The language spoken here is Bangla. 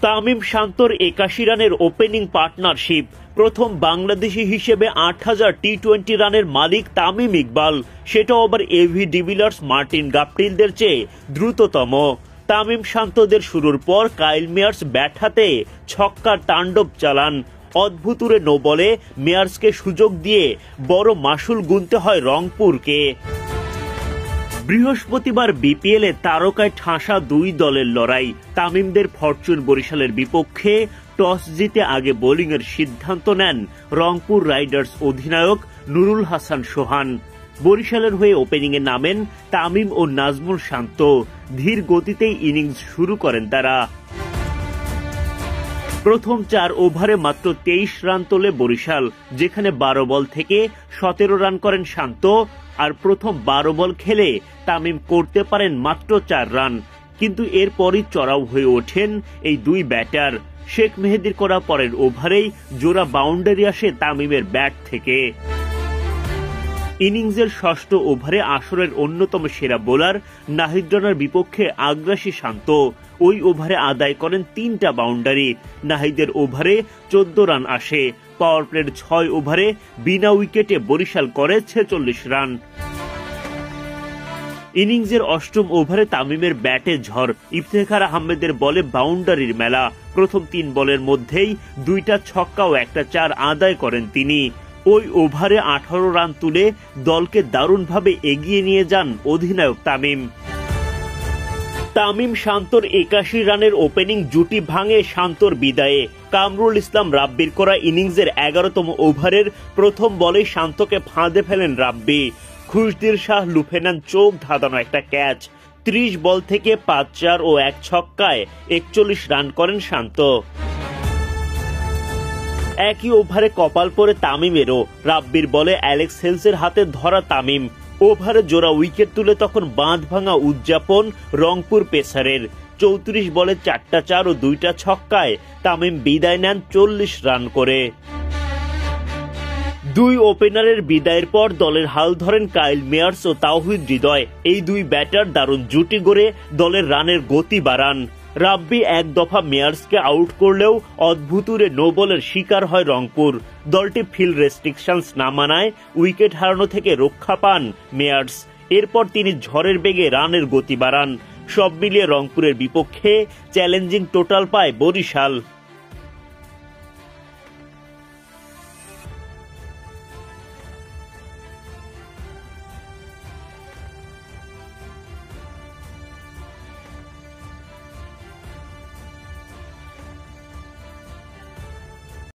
তামিম শান্তর ৮১ রানের ওপেনিং পার্টনারশিপ। প্রথম বাংলাদেশি হিসেবে ৮,০০০ টি-20 রানের মালিক তামিম ইকবাল, সেটাও আবার এভি ডিভিলিয়ার্স মার্টিন গাপটিলদের চেয়ে দ্রুততম। তামিম শান্তদের শুরুর পর কাইল মেয়ার্স ব্যাট হাতে ছক্কার তাণ্ডব চালান। অদ্ভুতুরে নো বলে মেয়ার্সকে সুযোগ দিয়ে বড় মাসুল গুনতে হয় রংপুরকে। বৃহস্পতিবার বিপিএলে তারকায় ঠাসা দুই দলের লড়াই। তামিমদের ফরচুন বরিশালের বিপক্ষে টস জিতে আগে বোলিংয়ের সিদ্ধান্ত নেন রংপুর রাইডার্স অধিনায়ক নুরুল হাসান সোহান। বরিশালের হয়ে ওপেনিংয়ে নামেন তামিম ও নাজমুল শান্ত। ধীর গতিতেই ইনিংস শুরু করেন তারা। প্রথম ৪ ওভারে মাত্র ২৩ রান তোলে বরিশাল, যেখানে ১২ বল থেকে ১৭ রান করেন শান্ত। আর প্রথম ১২ বল খেলে তামিম করতে পারেন মাত্র ৪ রান। কিন্তু এরপরই চড়াও হয়ে ওঠেন এই দুই ব্যাটার। শেখ মেহেদীর করা পরের ওভারেই জোড়া বাউন্ডারি আসে তামিমের ব্যাট থেকে। ইনিংসের ষষ্ঠ ওভারে আসরের অন্যতম সেরা বোলার নাহিদ রানার বিপক্ষে আগ্রাসী শান্ত। ওই ওভারে আদায় করেন ৩টা বাউন্ডারি। নাহিদের ওভারে ১৪ রান আসে। পাওয়ার প্লের ৬ ওভারে বিনা উইকেটে বরিশাল করে ৪৬ রান। ইনিংসের অষ্টম ওভারে তামিমের ব্যাটে ঝড়। ইফতেখার আহমেদের বলে বাউন্ডারির মেলা। প্রথম ৩ বলের মধ্যেই ২টা ছক্কা ও একটা ৪ আদায় করেন তিনি। ওই ওভারে ১৮ রান তুলে দলকে দারুণভাবে এগিয়ে নিয়ে যান অধিনায়ক তামিম। তামিম শান্তর ৮১ রানের ওপেনিং জুটি ভাঙে শান্তর বিদায়ে। কামরুল ইসলাম রাব্বির করা ইনিংসের ১১তম ওভারের প্রথম বলেই শান্তকে ফাঁদে ফেলেন রাব্বি। খুশদির শাহ লুফে নেন চোখ ধাঁধানো একটা ক্যাচ। ৩০ বল থেকে ৫-৪ ও ১ ছক্কায় ৪১ রান করেন শান্ত। একই ওভারে কপাল পড়ে তামিমেরও। রাব্বির বলে অ্যালেক্স হেলসের হাতে ধরা তামিম। ওভারে জোড়া উইকেট তুলে তখন বাঁধ ভাঙা উদযাপন রংপুর পেসারের। ৩৪ বলে ৪টা ৪ ও ২টা ছক্কায় তামিম বিদায় নেন ৪০ রান করে। দুই ওপেনারের বিদায়ের পর দলের হাল ধরেন কাইল মেয়ার্স ও তাওহিদ হৃদয়। এই দুই ব্যাটার দারুণ জুটি গড়ে দলের রানের গতি বাড়ান। রাব্বি এক দফা মেয়ার্সকে আউট করলেও অদ্ভুতুরে নো বলের শিকার হয় রংপুর। দলটি ফিল্ড রেস্ট্রিকশনস না মানায় উইকেট হারানো থেকে রক্ষা পান মেয়ার্স। এরপর তিনি ঝড়ের বেগে রানের গতি বাড়ান। সব মিলিয়ে রংপুরের বিপক্ষে চ্যালেঞ্জিং টোটাল পায় বরিশাল।